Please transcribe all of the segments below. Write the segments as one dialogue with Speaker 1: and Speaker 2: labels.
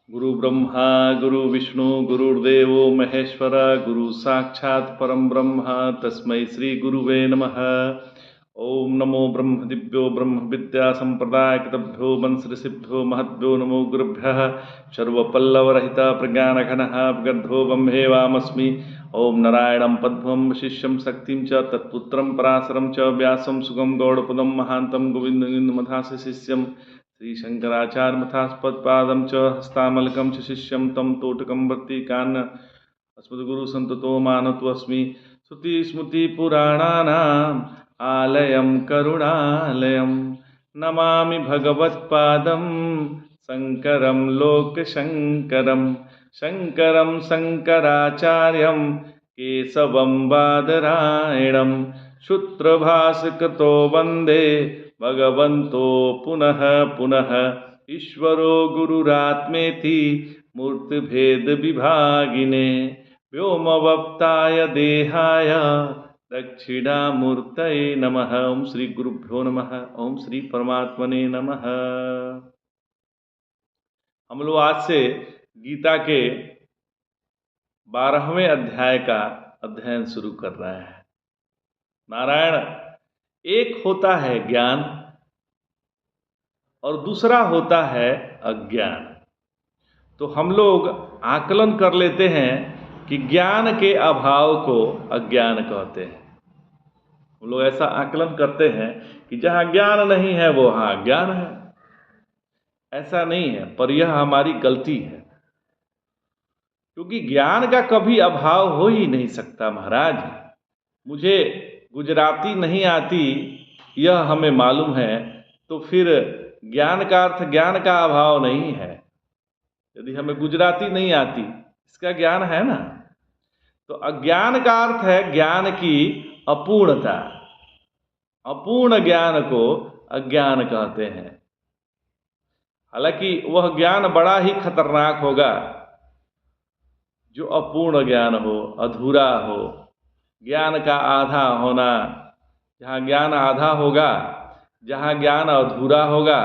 Speaker 1: गुरु ब्रह्मा गुरु विष्णु गुरुर्देवो महेश्वर गुरु साक्षात् परम ब्रह्म तस्मै श्री गुरुवे नमः। ओम नमो ब्रह्म दिव्यो ब्रह्म विद्या संप्रदायकृतभ्यो वंशऋषिभ्यो महद्भ्यो नमो गुरुभ्यः। सर्वपल्लवरहित प्रज्ञानघनः विगर्धो ब्रह्मेवामस्मि। ओम नारायणं पद्मं वशिष्यं शक्तिं च तत्पुत्रं पराशरं च व्यासं सुगं गौड़पदं महान्तं गोविन्दमथास्य शिष्यं श्रीशंकराचार्य मथास्पदपादं च हस्तामलकं च शिष्यं तं तोटकं वर्तिकान् अस्मद्गुरुसन्ततो मानतोऽस्मि। श्रुतिस्मृतिपुराणानाम् आलयं करुणालयं नमामि भगवत्पादं शङ्करं लोकशङ्करं। शङ्करं शङ्कराचार्यं केशवं बादरायणं सूत्रभाष्यकृतो वन्दे भगवन्तो पुनः पुनः। ईश्वरो गुरुरात्मेति मूर्तिभेदविभागिने व्योमवप्ताय देहाय दक्षिणामूर्तये नमः। ओम श्री गुरुभ्यो नमः। ओम श्री परमात्मने नमः। हम लोग आज से गीता के 12वें अध्याय का अध्ययन शुरू कर रहे हैं। नारायण, एक होता है ज्ञान और दूसरा होता है अज्ञान। तो हम लोग आकलन कर लेते हैं कि ज्ञान के अभाव को अज्ञान कहते हैं। हम लोग ऐसा आकलन करते हैं कि जहाँ ज्ञान नहीं है वो वहाँ अज्ञान है। ऐसा नहीं है, पर यह हमारी गलती है, क्योंकि ज्ञान का कभी अभाव हो ही नहीं सकता। महाराज, मुझे गुजराती नहीं आती यह हमें मालूम है, तो फिर ज्ञान का अर्थ ज्ञान का अभाव नहीं है। यदि हमें गुजराती नहीं आती, इसका ज्ञान है ना। तो अज्ञान का अर्थ है ज्ञान की अपूर्णता। अपूर्ण ज्ञान को अज्ञान कहते हैं। हालांकि वह ज्ञान बड़ा ही खतरनाक होगा जो अपूर्ण ज्ञान हो, अधूरा हो। ज्ञान का आधा होना, जहाँ ज्ञान आधा होगा, जहाँ ज्ञान अधूरा होगा,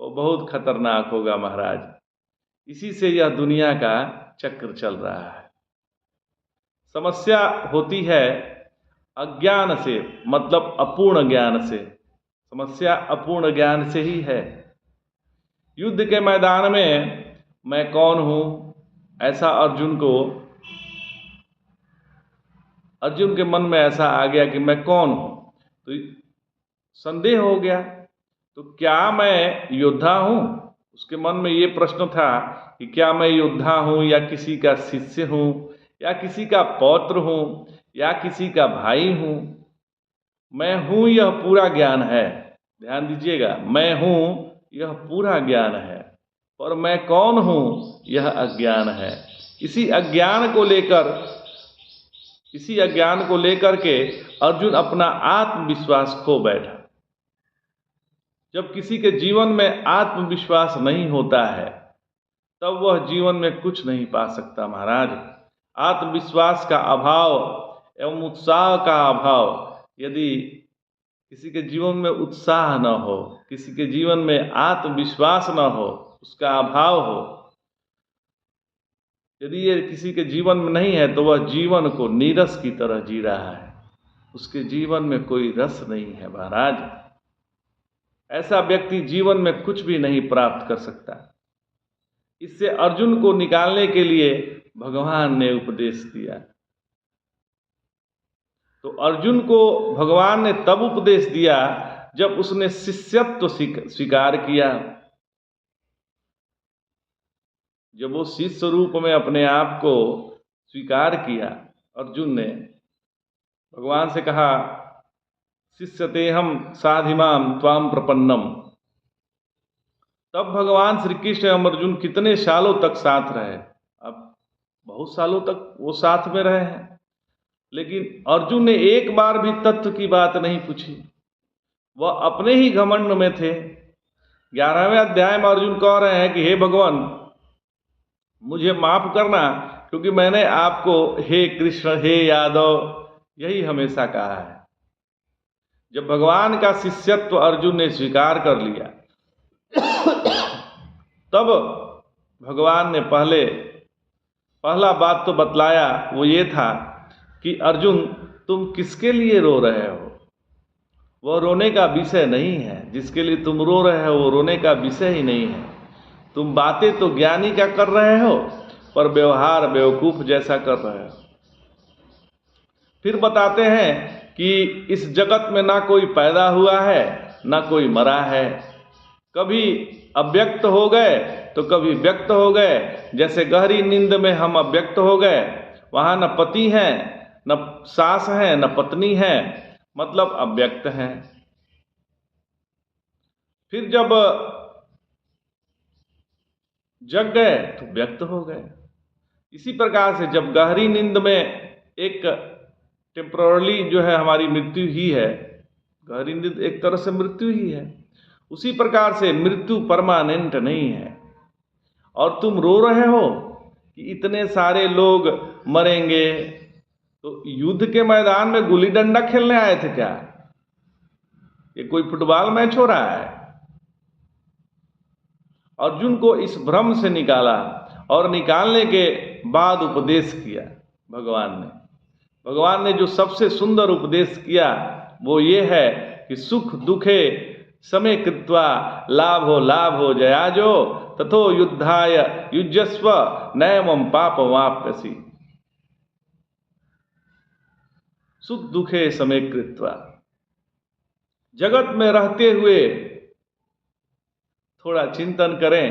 Speaker 1: वो बहुत खतरनाक होगा महाराज। इसी से यह दुनिया का चक्र चल रहा है। समस्या होती है अज्ञान से, मतलब अपूर्ण ज्ञान से। समस्या अपूर्ण ज्ञान से ही है। युद्ध के मैदान में मैं कौन हूँ, ऐसा अर्जुन के मन में ऐसा आ गया कि मैं कौन हूँ, तो संदेह हो गया। तो क्या मैं योद्धा हूँ? उसके मन में ये प्रश्न था कि क्या मैं योद्धा हूँ, या किसी का शिष्य हूँ, या किसी का पौत्र हूँ, या किसी का भाई हूँ। मैं हूँ यह पूरा ज्ञान है। ध्यान दीजिएगा, मैं हूँ यह पूरा ज्ञान है, पर मैं कौन हूँ यह अज्ञान है। इसी अज्ञान को लेकर के अर्जुन अपना आत्मविश्वास खो बैठा। जब किसी के जीवन में आत्मविश्वास नहीं होता है, तब वह जीवन में कुछ नहीं पा सकता महाराज। आत्मविश्वास का अभाव एवं उत्साह का अभाव, यदि किसी के जीवन में उत्साह न हो, किसी के जीवन में आत्मविश्वास न हो, उसका अभाव हो, यदि ये किसी के जीवन में नहीं है, तो वह जीवन को नीरस की तरह जी रहा है। उसके जीवन में कोई रस नहीं है महाराज। ऐसा व्यक्ति जीवन में कुछ भी नहीं प्राप्त कर सकता। इससे अर्जुन को निकालने के लिए भगवान ने उपदेश दिया। तो अर्जुन को भगवान ने तब उपदेश दिया जब उसने शिष्यत्व स्वीकार किया। जब वो शिष्य रूप में अपने आप को स्वीकार किया, अर्जुन ने भगवान से कहा, शिष्यतेहं साधिमाम त्वाम प्रपन्नम। तब भगवान श्री कृष्ण एवं अर्जुन कितने सालों तक साथ रहे। अब बहुत सालों तक वो साथ में रहे हैं, लेकिन अर्जुन ने एक बार भी तत्व की बात नहीं पूछी। वह अपने ही घमंड में थे। 11वें अध्याय में अर्जुन कह रहे हैं कि हे भगवान, मुझे माफ करना, क्योंकि मैंने आपको हे कृष्ण, हे यादव, यही हमेशा कहा है। जब भगवान का शिष्यत्व अर्जुन ने स्वीकार कर लिया, तब भगवान ने पहला बात तो बतलाया, वो ये था कि अर्जुन तुम किसके लिए रो रहे हो, वह रोने का विषय नहीं है। जिसके लिए तुम रो रहे हो वो रोने का विषय ही नहीं है। तुम बातें तो ज्ञानी का कर रहे हो, पर व्यवहार बेवकूफ जैसा कर रहे हो। फिर बताते हैं कि इस जगत में ना कोई पैदा हुआ है ना कोई मरा है, कभी अव्यक्त हो गए तो कभी व्यक्त हो गए। जैसे गहरी नींद में हम अव्यक्त हो गए, वहाँ न पति है न सास है न पत्नी है, मतलब अव्यक्त हैं। फिर जब जग गए तो व्यक्त हो गए। इसी प्रकार से जब गहरी नींद में एक टेम्पररी जो है हमारी मृत्यु ही है, गहरी नींद एक तरह से मृत्यु ही है, उसी प्रकार से मृत्यु परमानेंट नहीं है। और तुम रो रहे हो कि इतने सारे लोग मरेंगे, तो युद्ध के मैदान में गुल्ली डंडा खेलने आए थे क्या? ये कोई फुटबॉल मैच हो रहा है? अर्जुन को इस भ्रम से निकाला और निकालने के बाद उपदेश किया भगवान ने जो सबसे सुंदर उपदेश किया वो ये है कि सुख दुखे समय कृत्वा लाभो जयाजो तथो युद्धाय युजस्व नैवं पापमाप्यसि। सुख दुखे समय कृत्वा, जगत में रहते हुए थोड़ा चिंतन करें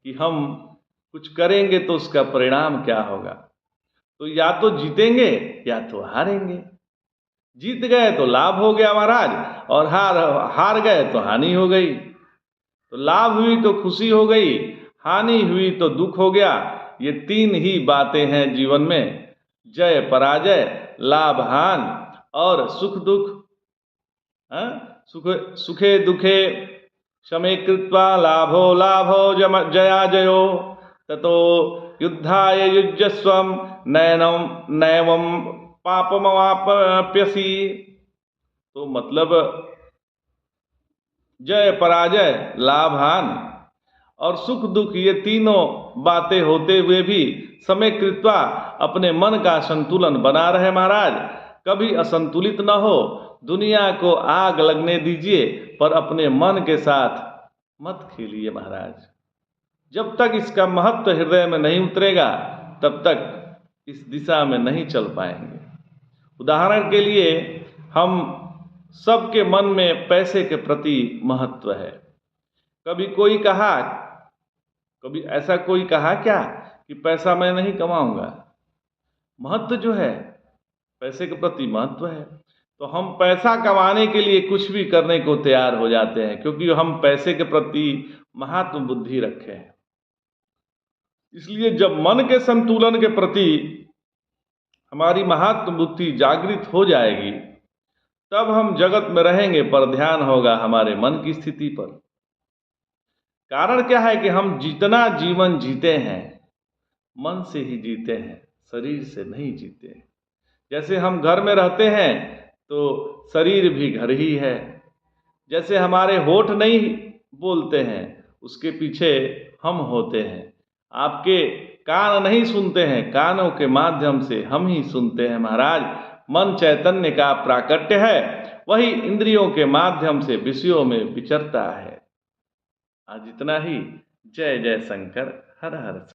Speaker 1: कि हम कुछ करेंगे तो उसका परिणाम क्या होगा। तो या तो जीतेंगे या तो हारेंगे। जीत गए तो लाभ हो गया महाराज, और हार गए तो हानि हो गई। तो लाभ हुई तो खुशी हो गई, हानि हुई तो दुख हो गया। ये तीन ही बातें हैं जीवन में, जय पराजय, लाभ हान और सुख दुख। सुखे दुखे समय कृत्वा लाभो जया जयो ततो युद्धाय युज्यस्वम नैवं पापमवाप्यसि। तो मतलब जय पराजय, लाभ हान और सुख दुख, ये तीनों बातें होते हुए भी समय कृत्वा अपने मन का संतुलन बना रहे महाराज। कभी असंतुलित न हो, दुनिया को आग लगने दीजिए पर अपने मन के साथ मत खेलिए महाराज। जब तक इसका महत्व हृदय में नहीं उतरेगा तब तक इस दिशा में नहीं चल पाएंगे। उदाहरण के लिए, हम सबके मन में पैसे के प्रति महत्व है। कभी ऐसा कोई कहा क्या कि पैसा मैं नहीं कमाऊंगा? महत्व जो है, पैसे के प्रति महत्व है, तो हम पैसा कमाने के लिए कुछ भी करने को तैयार हो जाते हैं, क्योंकि हम पैसे के प्रति महात्म बुद्धि रखे हैं। इसलिए जब मन के संतुलन के प्रति हमारी महात्म बुद्धि जागृत हो जाएगी, तब हम जगत में रहेंगे, पर ध्यान होगा हमारे मन की स्थिति पर। कारण क्या है कि हम जितना जीवन जीते हैं मन से ही जीते हैं, शरीर से नहीं जीते। जैसे हम घर में रहते हैं तो शरीर भी घर ही है। जैसे हमारे होठ नहीं बोलते हैं, उसके पीछे हम होते हैं। आपके कान नहीं सुनते हैं, कानों के माध्यम से हम ही सुनते हैं महाराज। मन चैतन्य का प्राकट्य है, वही इंद्रियों के माध्यम से विषयों में विचरता है। आज इतना ही। जय जय शंकर, हर हर।